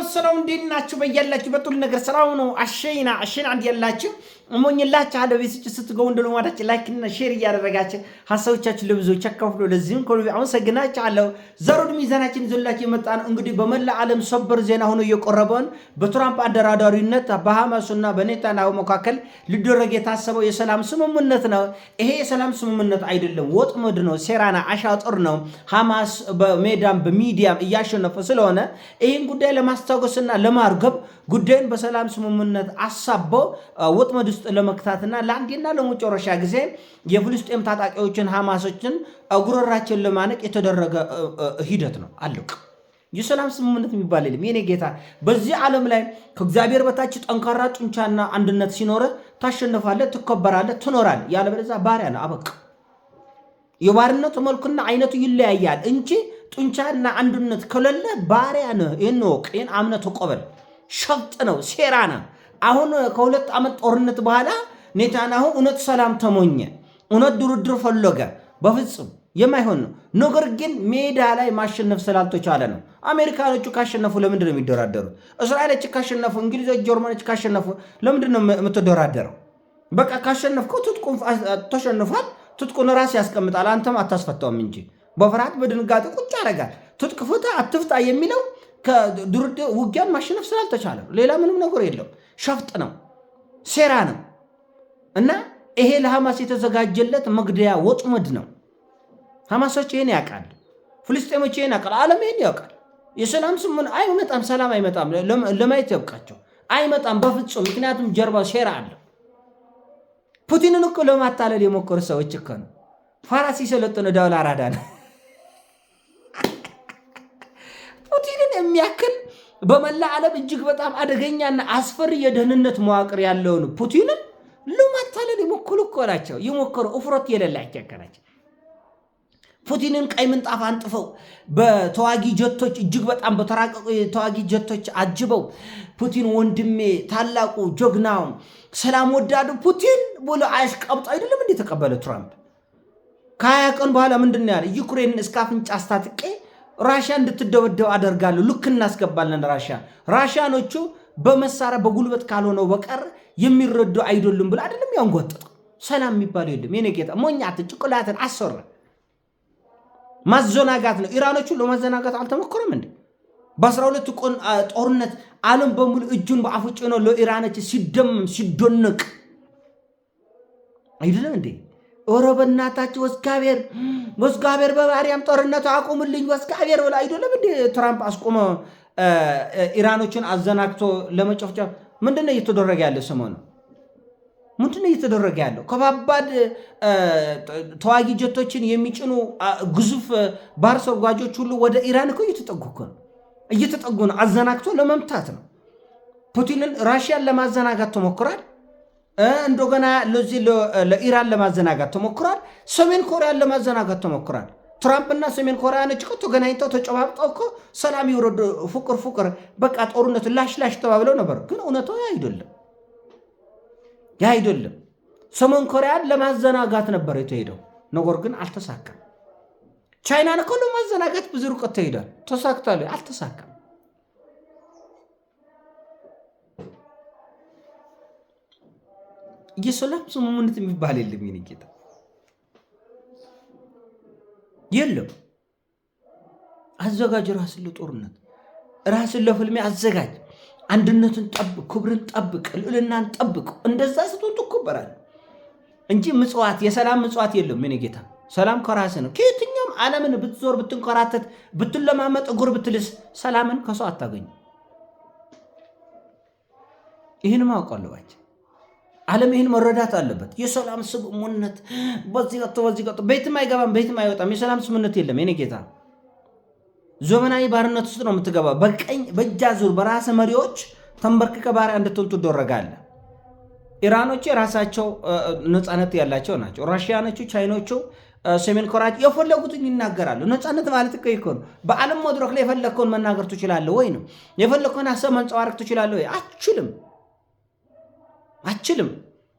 ሰላም እንዴት ናችሁ? በያላችሁ በጥሉ ነገር ሰላም ነው። አሸይና አንድ ያላችሁ እሞኝላችሁ አለ ቤስጭ ስትገው እንደለማዳችሁ ላይክ እና ሼር እያደረጋችሁ ሐሳቦቻችሁ ለብዙዎች አካፍሉ። ለዚህም ከልብ አመሰግናችኋለሁ። ዘሩድ ሚዛናችን ይዘላችሁ የመጣን እንግዲህ በመላ ዓለም ሰበር ዜና ሆኖ እየቆረበን በትራምፕ አደራዳሪነት በሐማስና በኔታንያሁ መካከል ሊደረግ የታሰበው የሰላም ስምምነት ነው። ይሄ የሰላም ስምምነት አይደለም፣ ወጥመድ ነው፣ ሴራና አሻጥር ነው። ሐማስ በሜዳም በሚዲያም እያሸነፈ ስለሆነ ይህን ጉዳይ ለማስታወስና ለማርገብ ጉዳዩን በሰላም ስምምነት አሳበው ወጥመድ ውስጥ ለመክታትና ለአንዴና ለመጨረሻ ጊዜ የፍልስጤም ታጣቂዎችን ሐማሶችን ጉሮራቸውን ለማነቅ የተደረገ ሂደት ነው። አለቅ የሰላም ስምምነት የሚባል የለም። የኔ ጌታ በዚህ ዓለም ላይ ከእግዚአብሔር በታች ጠንካራ ጡንቻና አንድነት ሲኖር ታሸንፋለህ፣ ትከበራለህ፣ ትኖራለህ። ያለበለዚያ ባሪያ ነው። አበቃ። የባርነቱ መልኩና አይነቱ ይለያያል እንጂ ጡንቻና አንድነት ከሌለ ባሪያ ነው። ይህን ወቅ ይህን አምነህ ተቀበል። ሸፍጥ ነው፣ ሴራ ነው። አሁን ከሁለት ዓመት ጦርነት በኋላ ኔታንያሁ እውነት ሰላም ተሞኘ፣ እውነት ድርድር ፈለገ። በፍጹም የማይሆን ነው። ነገር ግን ሜዳ ላይ ማሸነፍ ስላልተቻለ ነው። አሜሪካኖቹ ካሸነፉ ለምንድን ነው የሚደራደሩት? እስራኤሎች ካሸነፉ፣ እንግሊዞች፣ ጀርመኖች ካሸነፉ ለምንድን ነው የምትደራደረው? በቃ ካሸነፍከው ትጥቁን ተሸንፏል። ትጥቁን ራስ ያስቀምጣል፣ አንተም አታስፈታውም እንጂ በፍርሃት በድንጋጤ ቁጭ ያደርጋል። ትጥቅ ፍታ አትፍታ የሚለው ከድርድር ውጊያን ማሸነፍ ስላልተቻለ ሌላ ምንም ነገር የለም። ሸፍጥ ነው፣ ሴራ ነው እና ይሄ ለሐማስ የተዘጋጀለት መግደያ ወጥመድ ነው። ሐማሶች ይሄን ያውቃል፣ ፍልስጤሞች ይሄን ያውቃል፣ ዓለም ይሄን ያውቃል። የሰላም ስምምነት አይመጣም፣ ሰላም አይመጣም። ለማየት ያብቃቸው፣ አይመጣም በፍጹም። ምክንያቱም ጀርባ ሴራ አለ። ፑቲንን እኮ ለማታለል የሞከሩ ሰዎች እኮ ነው። ፋራሲ ሰለጠነ ዳውላ አራዳ ነው። ፑቲንን የሚያክል በመላ ዓለም እጅግ በጣም አደገኛና አስፈሪ የደህንነት መዋቅር ያለውን ፑቲንን ለማታለል የሞከሩ እኮ ናቸው። የሞከሩ እፍረት የሌላቸው ናቸው። ፑቲንን ቀይ ምንጣፍ አንጥፈው በተዋጊ ጀቶች እጅግ በጣም በተራቀቁ የተዋጊ ጀቶች አጅበው ፑቲን ወንድሜ፣ ታላቁ ጀግናው፣ ሰላም ወዳዱ ፑቲን ብሎ አያሽቃብጡ አይደለም እንዴ ተቀበለ ትራምፕ። ከ20 ቀን በኋላ ምንድን ያለ ዩክሬንን እስከ አፍንጫ አስታጥቄ ራሽያ እንድትደበደብ አደርጋለሁ፣ ልክ እናስገባለን። ራሽያኖቹ በመሳሪያ በጉልበት ካልሆነው በቀር የሚረዱ አይደሉም ብሎ አይደለም ያንጓጥጥ። ሰላም የሚባለው የለም የኔ ጌታ። ሞኛት ጭቅላትን አሰረ ማዘናጋት ነው። ኢራኖቹ ለማዘናጋት አልተሞከረም እንዴ? በ12 ቀን ጦርነት ዓለም በሙሉ እጁን በአፉ ጭኖ ለኢራኖች ሲደመም ሲደነቅ አይደለም እንዴ? ኦሮ በእናታችሁ ወስጋቤር በማርያም ጦርነቱ አቁምልኝ ወስጋቤር ብላ አይደለም እንዴ ትራምፕ አስቆመ ኢራኖችን አዘናግቶ ለመጨፍጨፍ። ምንድነው እየተደረገ ያለው? ሰሞኑ ምንድነው እየተደረገ ያለው? ከባባድ ተዋጊ ጀቶችን የሚጭኑ ግዙፍ ባህር ሰርጓጆች ሁሉ ወደ ኢራን እኮ እየተጠጉ ነው። አዘናግቶ ለመምታት ነው። ፑቲንን ራሽያን ለማዘናጋት ተሞክሯል። እንደገና ለዚህ ለኢራን ለማዘናጋት ተሞክሯል። ሰሜን ኮሪያን ለማዘናጋት ተሞክሯል። ትራምፕና ሰሜን ኮሪያኖች እኮ ተገናኝተው ተጨባብጠው እኮ ሰላም ይወረድ ፍቅር በቃ ጦርነቱ ላሽ ተባብለው ነበር። ግን እውነታው ያ አይደለም። ሰሜን ኮሪያን ለማዘናጋት ነበር የተሄደው፣ ነገር ግን አልተሳካም። ቻይናን እኮ ለማዘናጋት ብዙ ርቀት ተሄዷል። ተሳክቷል? አልተሳካም። የሰላም ስምምነት የሚባል የለም። የኔ ጌታ የለም። አዘጋጅ ራስን ለጦርነት፣ ራስን ለፍልሚያ አዘጋጅ። አንድነትን ጠብቅ፣ ክብርን ጠብቅ፣ ልዕልናን ጠብቅ። እንደዛ ስትሆን ትከበራለህ እንጂ ምጽዋት፣ የሰላም ምጽዋት የለም። የኔ ጌታ ሰላም ከራስ ነው። ከየትኛውም ዓለምን ብትዞር ብትንከራተት ብትለማመጥ እግር ብትልስ ሰላምን ከሰው አታገኙ። ይህን ማወቅ አለባቸው። ዓለም ይህን መረዳት አለበት። የሰላም ስምምነት በዚህ ቀጥ ቤትም አይገባም፣ ቤትም አይወጣም። የሰላም ስምምነት የለም። የኔ ጌታ ዘመናዊ ባርነት ውስጥ ነው የምትገባ። በቀኝ በእጅ አዙር በራስ መሪዎች ተንበርክከ ባሪያ እንድትሆን ትደረጋለህ። ኢራኖቹ የራሳቸው ነፃነት ያላቸው ናቸው። ራሽያኖቹ፣ ቻይኖቹ፣ ሰሜን ኮሪያ የፈለጉትን ይናገራሉ። ነፃነት ማለት እኮ ነው። በዓለም መድረክ ላይ የፈለግከውን መናገር ትችላለህ ወይ ነው? የፈለግከውን ሀሳብ መንጸባረቅ ትችላለህ ወይ? አችልም።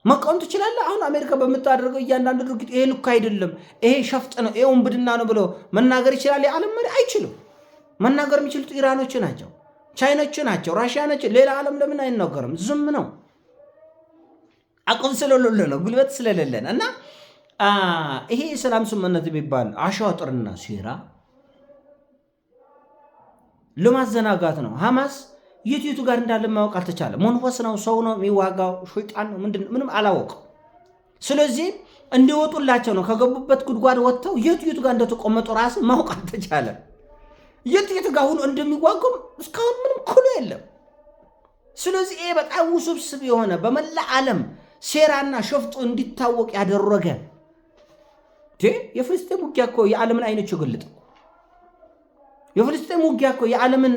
መቃወም ትችላለህ። አሁን አሜሪካ በምታደርገው እያንዳንዱ ድርጊት ይሄ ልክ አይደለም፣ ይሄ ሸፍጥ ነው፣ ይሄ ወንብድና ነው ብሎ መናገር ይችላል። የዓለም መሪ አይችልም። መናገር የሚችሉት ኢራኖች ናቸው፣ ቻይኖች ናቸው፣ ራሽያ ናቸው። ሌላ ዓለም ለምን አይናገርም? ዝም ነው። አቅም ስለሌለ ነው፣ ጉልበት ስለሌለን እና ይሄ የሰላም ስምምነት የሚባል አሻጥርና ሴራ ለማዘናጋት ነው። ሐማስ የቱ ጋር እንዳለ ማወቅ አልተቻለም። መንፈስ ነው፣ ሰው ነው የሚዋጋው፣ ሸይጣን ነው፣ ምንም አላወቀው። ስለዚህ እንዲወጡላቸው ነው። ከገቡበት ጉድጓድ ወጥተው የቱ ጋር እንደተቆመጡ ራስ ማወቅ አልተቻለም። የቱ ጋር ሆኖ እንደሚዋጉም እስካሁን ምንም ክሉ የለም። ስለዚህ ይሄ በጣም ውስብስብ የሆነ በመላ ዓለም ሴራና ሸፍጦ እንዲታወቅ ያደረገ የፍልስጤም ውጊያ እኮ የዓለምን አይኖች ይገልጥ። የፍልስጤም ውጊያ እኮ የዓለምን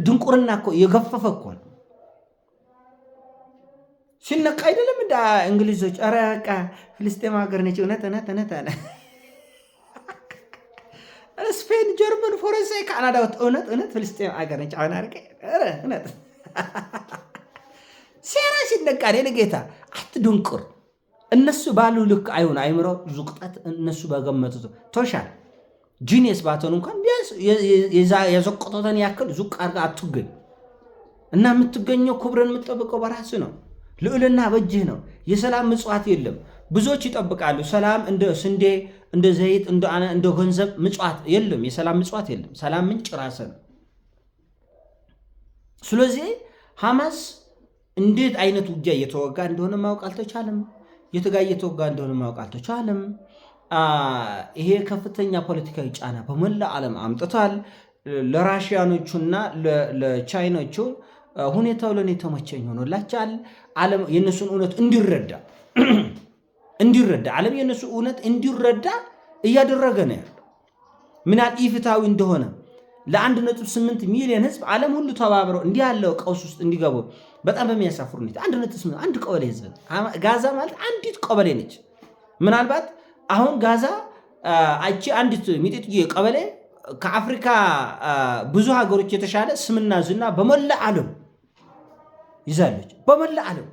ድንቁርና እኮ የገፈፈ እኮ ነው። ሲነቃ አይደለም እንደ እንግሊዞች ኧረ በቃ ፍልስጤም ሀገር ነች እውነት አለ። ስፔን፣ ጀርመን፣ ፈረንሳይ፣ ካናዳ እውነት ፍልስጤም ሀገር ነች እውነት ሴራ ሲነቃ ጌታ አትድንቁር። እነሱ ባሉ ልክ አይሆን አይምሮ ዙቅጠት እነሱ በገመቱት ቶሻል ጂኒየስ ባትሆን እንኳን ቢያንስ የዘቆጠተን ያክል ዙቅ አድርጋ አትገኝ እና የምትገኘው ክብርን የምትጠብቀው በራስ ነው። ልዕልና በእጅህ ነው። የሰላም ምጽዋት የለም። ብዙዎች ይጠብቃሉ። ሰላም እንደ ስንዴ፣ እንደ ዘይት፣ እንደ ገንዘብ ምጽዋት የለም። የሰላም ምጽዋት የለም። ሰላም ምንጭ ራስ ነው። ስለዚህ ሐማስ እንዴት አይነት ውጊያ እየተወጋ እንደሆነ ማወቅ አልተቻለም። የትጋ እየተወጋ እንደሆነ ማወቅ አልተቻለም። ይሄ ከፍተኛ ፖለቲካዊ ጫና በመላ ዓለም አምጥቷል። ለራሽያኖቹና ለቻይኖቹ ሁኔታው ለኔ ተመቸኝ ሆኖላቸዋል። ዓለም የነሱን እውነት እንዲረዳ ዓለም የነሱ እውነት እንዲረዳ እያደረገ ነው ያለው። ምናል ኢፍታዊ እንደሆነ ለ1.8 ሚሊዮን ህዝብ ዓለም ሁሉ ተባብረው እንዲህ ያለው ቀውስ ውስጥ እንዲገቡ በጣም በሚያሳፍር ሁኔታ 1.8 አንድ ቀበሌ ህዝብ ጋዛ ማለት አንዲት ቀበሌ ነች። ምናልባት አሁን ጋዛ አቺ አንዲት ሚጢጥዬ ቀበሌ ከአፍሪካ ብዙ ሀገሮች የተሻለ ስምና ዝና በመላ ዓለም ይዛለች። በመላ ዓለም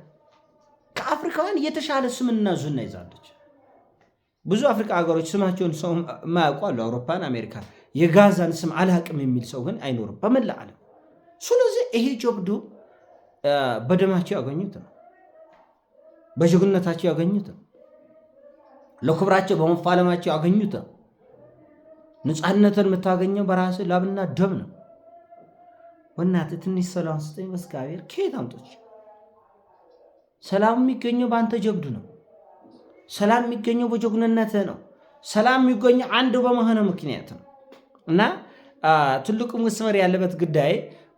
ከአፍሪካውያን የተሻለ ስምና ዝና ይዛለች። ብዙ አፍሪካ ሀገሮች ስማቸውን ሰው የማያውቁ አሉ፣ አውሮፓን፣ አሜሪካ። የጋዛን ስም አላቅም የሚል ሰው ግን አይኖርም በመላ ዓለም። ስለዚህ ይሄ ጀብዱ በደማቸው ያገኙት ነው፣ በጀግንነታቸው ያገኙት ነው፣ ለክብራቸው በመፋለማቸው ያገኙት ነው። ነፃነትን የምታገኘው በራስ ላብና ደም ነው። ወናት ትንሽ ሰላም ስጠኝ በእግዚአብሔር። ከየት አምጦች? ሰላም የሚገኘው በአንተ ጀብዱ ነው። ሰላም የሚገኘው በጀግንነት ነው። ሰላም የሚገኘው አንዱ በመሆነ ምክንያት ነው። እና ትልቁ መስመር ያለበት ጉዳይ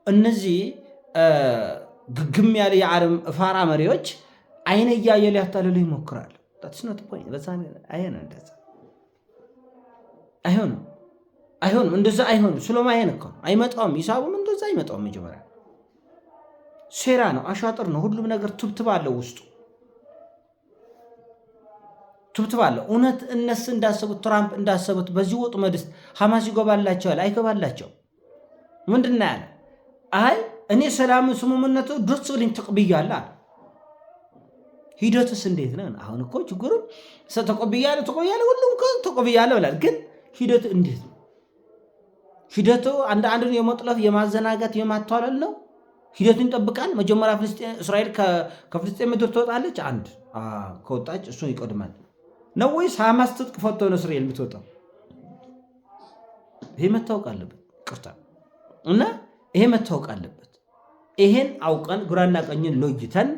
እነዚህ ግግም ያለ የዓለም ፋራ መሪዎች አይነ እያየ ሊያታልሉ ይሞክራሉ። አይሆንም እንደዛ አይሆንም። ስለማይሆን እኮ አይመጣውም። ሂሳቡም እንደዛ አይመጣውም። መጀመሪያ ሴራ ነው፣ አሻጥር ነው። ሁሉም ነገር ትብትብ አለው ውስጡ ትብትብ አለው። እውነት እነሱ እንዳሰቡት ትራምፕ እንዳሰቡት በዚህ ወጡ መድስት ሐማስ ይገባላቸዋል? አይገባላቸው። ምንድን ነው ያለ? አይ እኔ ሰላም ስምምነቱ ደስ ብሎኝ ተቀብያለሁ። ሂደቱስ እንዴት ነው? አሁን እኮ ችግሩ ተቀብያለሁ ሁሉም እኮ ተቀብያለሁ ብላል። ግን ሂደቱ እንዴት ነው? ሂደቱ አንዱን የመጥለፍ የማዘናጋት የማታለል ነው። ሂደቱን ይጠብቃል። መጀመሪያ እስራኤል ከፍልስጤም ምድር ትወጣለች። አንድ ከወጣች እሱ ይቀድማል ነው ወይስ ሐማስ ትጥቅ ፈቶ ነው እስራኤል የምትወጣው? ይሄ መታወቅ አለበት። ቅርታ እና ይሄ መታወቅ አለበት። ይሄን አውቀን ግራና ቀኝን ለይተን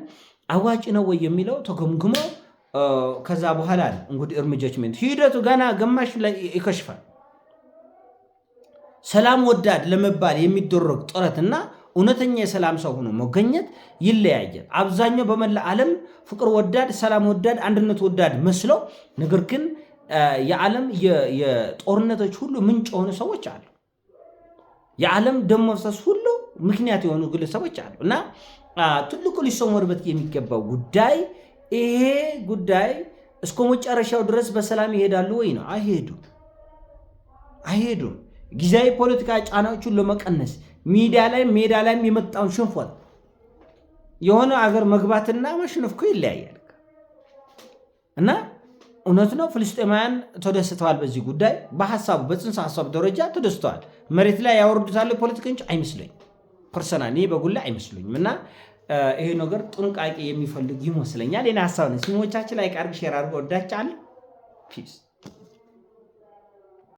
አዋጭ ነው ወይ የሚለው ተገምግሞ ከዛ በኋላ እንግዲህ እርምጃችመንት ሂደቱ ገና ግማሽ ላይ ይከሽፋል። ሰላም ወዳድ ለመባል የሚደረግ ጥረትና እውነተኛ የሰላም ሰው ሆኖ መገኘት ይለያያል። አብዛኛው በመላ ዓለም ፍቅር ወዳድ፣ ሰላም ወዳድ፣ አንድነት ወዳድ መስለው ነገር ግን የዓለም የጦርነቶች ሁሉ ምንጭ የሆኑ ሰዎች አሉ። የዓለም ደም መፍሰስ ሁሉ ምክንያት የሆኑ ግለሰቦች አሉ እና ትልቁ ሊሰመርበት የሚገባው ጉዳይ ይሄ ጉዳይ እስከ መጨረሻው ድረስ በሰላም ይሄዳሉ ወይ ነው? አይሄዱም። ጊዜያዊ ፖለቲካ ጫናዎቹን ለመቀነስ ሜዳ ላይ የመጣውን ሽንፈት የሆነ አገር መግባትና ማሸነፍ እኮ ይለያያል እና እውነት ነው። ፍልስጤማውያን ተደስተዋል በዚህ ጉዳይ በሐሳቡ በጽንሰ ሐሳብ ደረጃ ተደስተዋል። መሬት ላይ ያወርዱታል ፖለቲከኞች አይመስለኝም። ፐርሰናል እኔ በጉላ አይመስሉኝም እና ይሄ ነገር ጥንቃቄ የሚፈልግ ይመስለኛል። የኔ ሀሳብ ነው። ሲሞቻችን ላይ ቃርግ ሼር አድርጎ ወዳቻለ ፒስ